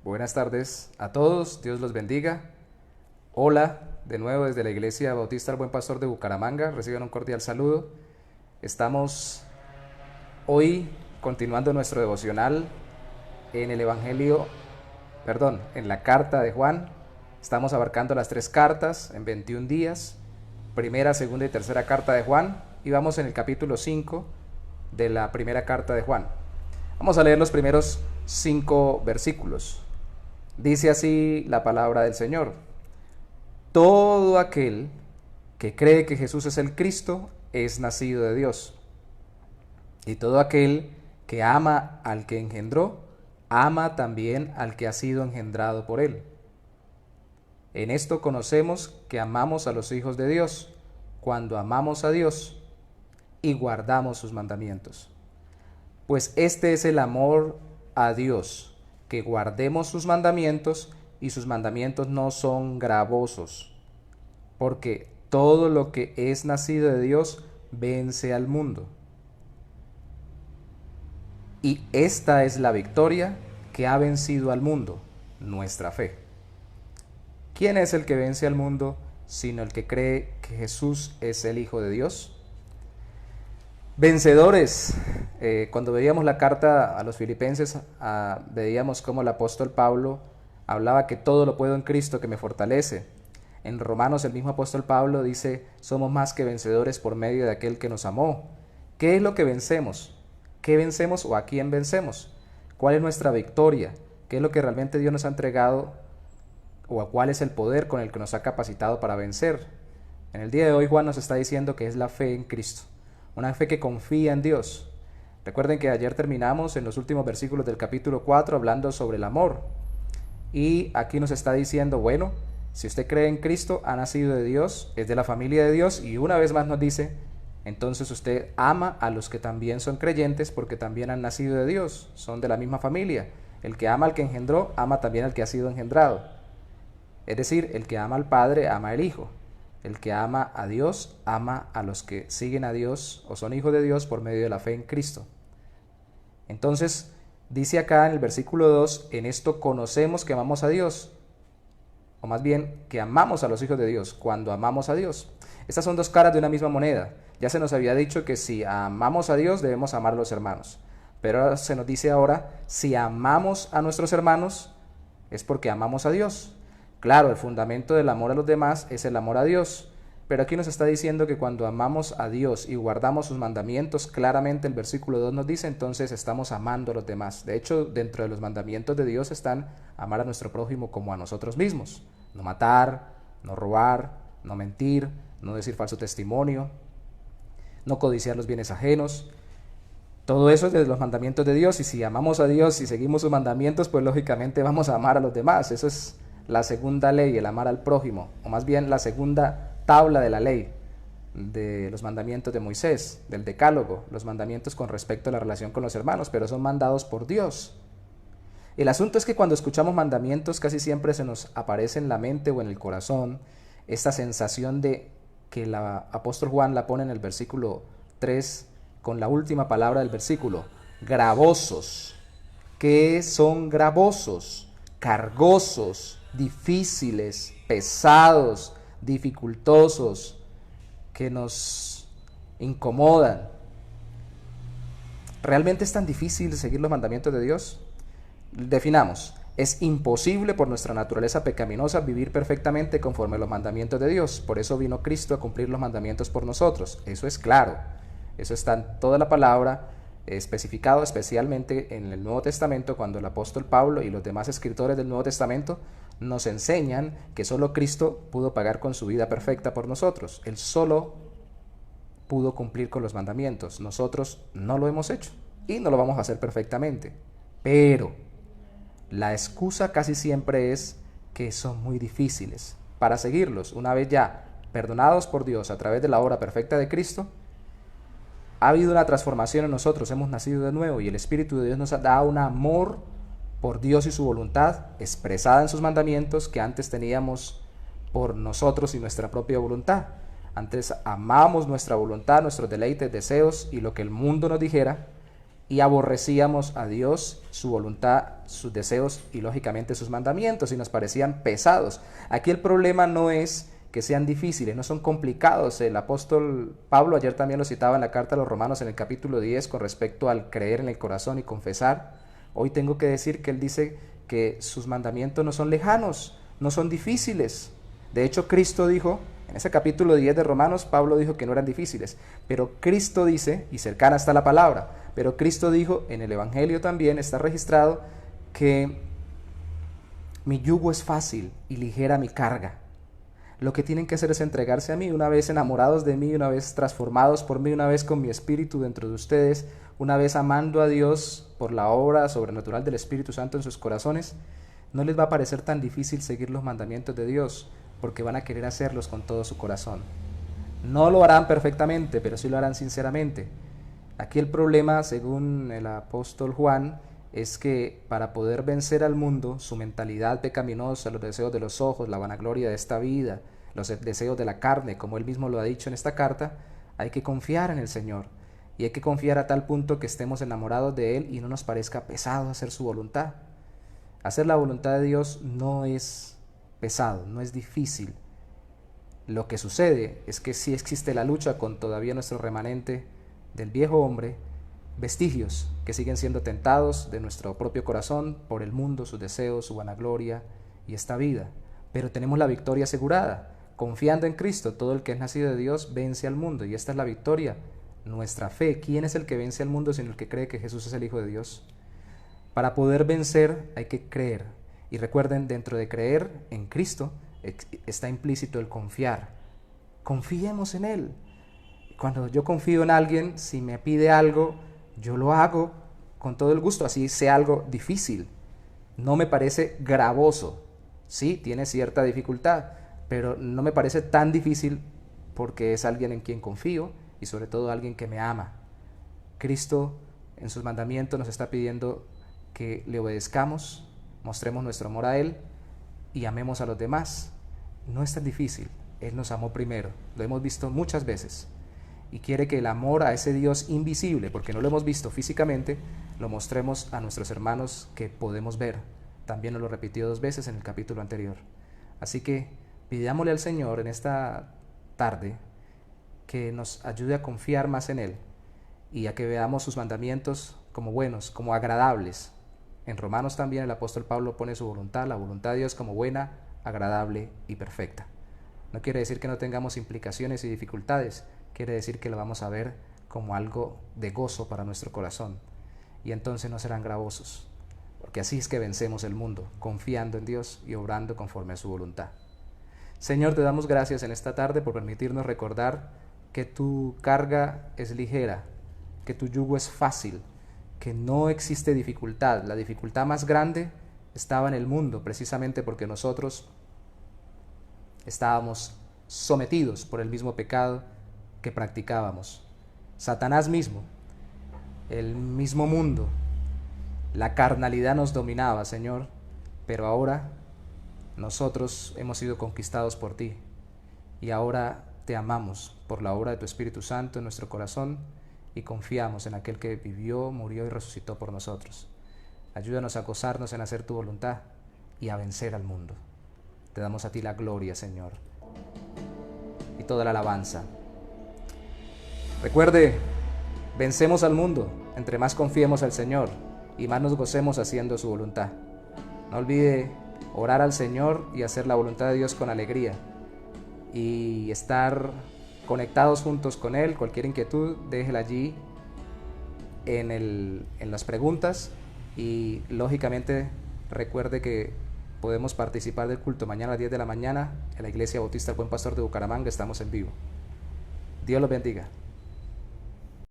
Buenas tardes a todos, Dios los bendiga. Hola, de nuevo desde la Iglesia Bautista El Buen Pastor de Bucaramanga, reciban un cordial saludo. Estamos hoy continuando nuestro devocional en el en la carta de Juan. Estamos abarcando las 3 cartas en 21 días, primera, segunda y tercera carta de Juan, y vamos en el capítulo 5 de la primera carta de Juan. Vamos a leer los primeros 5 versículos. Dice así la palabra del Señor: todo aquel que cree que Jesús es el Cristo es nacido de Dios, y todo aquel que ama al que engendró, ama también al que ha sido engendrado por él. En esto conocemos que amamos a los hijos de Dios, cuando amamos a Dios y guardamos sus mandamientos. Pues este es el amor a Dios, que guardemos sus mandamientos, y sus mandamientos no son gravosos, porque todo lo que es nacido de Dios vence al mundo. Y esta es la victoria que ha vencido al mundo, nuestra fe. ¿Quién es el que vence al mundo sino el que cree que Jesús es el Hijo de Dios? Vencedores. Cuando veíamos la carta a los filipenses, veíamos cómo el apóstol Pablo hablaba que todo lo puedo en Cristo que me fortalece. En Romanos el mismo apóstol Pablo dice: somos más que vencedores por medio de aquel que nos amó. ¿Qué es lo que vencemos? ¿Qué vencemos o a quién vencemos? ¿Cuál es nuestra victoria? ¿Qué es lo que realmente Dios nos ha entregado? ¿O a cuál es el poder con el que nos ha capacitado para vencer? En el día de hoy Juan nos está diciendo que es la fe en Cristo, una fe que confía en Dios. Recuerden que ayer terminamos en los últimos versículos del capítulo 4 hablando sobre el amor, y aquí nos está diciendo, bueno, si usted cree en Cristo, ha nacido de Dios, es de la familia de Dios, y una vez más nos dice, entonces usted ama a los que también son creyentes, porque también han nacido de Dios, son de la misma familia. El que ama al que engendró, ama también al que ha sido engendrado. Es decir, el que ama al Padre, ama al Hijo. El que ama a Dios, ama a los que siguen a Dios o son hijos de Dios por medio de la fe en Cristo. Entonces, dice acá en el versículo 2, en esto conocemos que amamos a Dios, o más bien, que amamos a los hijos de Dios, cuando amamos a Dios. Estas son 2 caras de una misma moneda. Ya se nos había dicho que si amamos a Dios, debemos amar a los hermanos. Pero se nos dice ahora, si amamos a nuestros hermanos, es porque amamos a Dios. Claro, el fundamento del amor a los demás es el amor a Dios, pero aquí nos está diciendo que cuando amamos a Dios y guardamos sus mandamientos, claramente el versículo 2 nos dice, entonces estamos amando a los demás. De hecho, dentro de los mandamientos de Dios están amar a nuestro prójimo como a nosotros mismos. No matar, no robar, no mentir, no decir falso testimonio, no codiciar los bienes ajenos. Todo eso es de los mandamientos de Dios, y si amamos a Dios y seguimos sus mandamientos, pues lógicamente vamos a amar a los demás. Eso es la segunda ley, el amar al prójimo, o más bien la segunda tabla de la ley, de los mandamientos de Moisés, del decálogo, los mandamientos con respecto a la relación con los hermanos, pero son mandados por Dios. El asunto es que cuando escuchamos mandamientos casi siempre se nos aparece en la mente o en el corazón esta sensación de que el apóstol Juan la pone en el versículo 3 con la última palabra del versículo, gravosos. ¿Qué son gravosos? Cargosos, difíciles, pesados, dificultosos, que nos incomodan. ¿Realmente es tan difícil seguir los mandamientos de Dios? Definamos: es imposible por nuestra naturaleza pecaminosa vivir perfectamente conforme a los mandamientos de Dios. Por eso vino Cristo a cumplir los mandamientos por nosotros. Eso es claro. Eso está en toda la palabra, especificado especialmente en el Nuevo Testamento, cuando el apóstol Pablo y los demás escritores del Nuevo Testamento nos enseñan que solo Cristo pudo pagar con su vida perfecta por nosotros. Él solo pudo cumplir con los mandamientos. Nosotros no lo hemos hecho y no lo vamos a hacer perfectamente. Pero la excusa casi siempre es que son muy difíciles para seguirlos. Una vez ya perdonados por Dios a través de la obra perfecta de Cristo, ha habido una transformación en nosotros, hemos nacido de nuevo, y el Espíritu de Dios nos ha dado un amor por Dios y su voluntad, expresada en sus mandamientos, que antes teníamos por nosotros y nuestra propia voluntad. Antes amábamos nuestra voluntad, nuestros deleites, deseos y lo que el mundo nos dijera, y aborrecíamos a Dios, su voluntad, sus deseos y lógicamente sus mandamientos, y nos parecían pesados. Aquí el problema no es que sean difíciles, no son complicados. El apóstol Pablo ayer también lo citaba en la carta a los Romanos en el capítulo 10 con respecto al creer en el corazón y confesar. Hoy tengo que decir que él dice que sus mandamientos no son lejanos, no son difíciles. De hecho, Cristo dijo, en ese capítulo 10 de Romanos, Pablo dijo que no eran difíciles, pero Cristo dice, y cercana está la palabra, pero Cristo dijo, en el Evangelio también está registrado, que mi yugo es fácil y ligera mi carga. Lo que tienen que hacer es entregarse a mí, una vez enamorados de mí, una vez transformados por mí, una vez con mi espíritu dentro de ustedes, una vez amando a Dios por la obra sobrenatural del Espíritu Santo en sus corazones. No les va a parecer tan difícil seguir los mandamientos de Dios, porque van a querer hacerlos con todo su corazón. No lo harán perfectamente, pero sí lo harán sinceramente. Aquí el problema, según el apóstol Juan, es que para poder vencer al mundo, su mentalidad pecaminosa, los deseos de los ojos, la vanagloria de esta vida, los deseos de la carne, como él mismo lo ha dicho en esta carta, hay que confiar en el Señor. Y hay que confiar a tal punto que estemos enamorados de Él y no nos parezca pesado hacer su voluntad. Hacer la voluntad de Dios no es pesado, no es difícil. Lo que sucede es que sí existe la lucha con todavía nuestro remanente del viejo hombre, vestigios que siguen siendo tentados de nuestro propio corazón por el mundo, sus deseos, su vanagloria y esta vida. Pero tenemos la victoria asegurada. Confiando en Cristo, todo el que es nacido de Dios vence al mundo, y esta es la victoria, nuestra fe. ¿Quién es el que vence al mundo sino el que cree que Jesús es el Hijo de Dios? Para poder vencer hay que creer. Y recuerden, dentro de creer en Cristo está implícito el confiar. Confiemos en Él. Cuando yo confío en alguien, si me pide algo, yo lo hago con todo el gusto, así sea algo difícil. No me parece gravoso. Sí, tiene cierta dificultad, pero no me parece tan difícil porque es alguien en quien confío y sobre todo alguien que me ama. Cristo en sus mandamientos nos está pidiendo que le obedezcamos, mostremos nuestro amor a Él y amemos a los demás. No es tan difícil. Él nos amó primero, lo hemos visto muchas veces, y quiere que el amor a ese Dios invisible, porque no lo hemos visto físicamente, lo mostremos a nuestros hermanos que podemos ver. También nos lo repitió 2 veces en el capítulo anterior. Así que pidámosle al Señor en esta tarde que nos ayude a confiar más en Él y a que veamos sus mandamientos como buenos, como agradables. En Romanos también el apóstol Pablo pone su voluntad, la voluntad de Dios como buena, agradable y perfecta. No quiere decir que no tengamos implicaciones y dificultades, quiere decir que lo vamos a ver como algo de gozo para nuestro corazón, y entonces no serán gravosos, porque así es que vencemos el mundo, confiando en Dios y obrando conforme a su voluntad. Señor, te damos gracias en esta tarde por permitirnos recordar que tu carga es ligera, que tu yugo es fácil, que no existe dificultad. La dificultad más grande estaba en el mundo, precisamente porque nosotros estábamos sometidos por el mismo pecado que practicábamos. Satanás mismo, el mismo mundo, la carnalidad nos dominaba, Señor, pero ahora nosotros hemos sido conquistados por ti y ahora te amamos por la obra de tu Espíritu Santo en nuestro corazón y confiamos en aquel que vivió, murió y resucitó por nosotros. Ayúdanos a gozarnos en hacer tu voluntad y a vencer al mundo. Te damos a ti la gloria, Señor, y toda la alabanza. Recuerde, vencemos al mundo entre más confiemos al Señor y más nos gocemos haciendo su voluntad. No olvide orar al Señor y hacer la voluntad de Dios con alegría y estar conectados juntos con Él. Cualquier inquietud, déjela allí en las preguntas, y lógicamente recuerde que podemos participar del culto mañana a las 10 de la mañana en la Iglesia Bautista El Buen Pastor de Bucaramanga. Estamos en vivo. Dios los bendiga.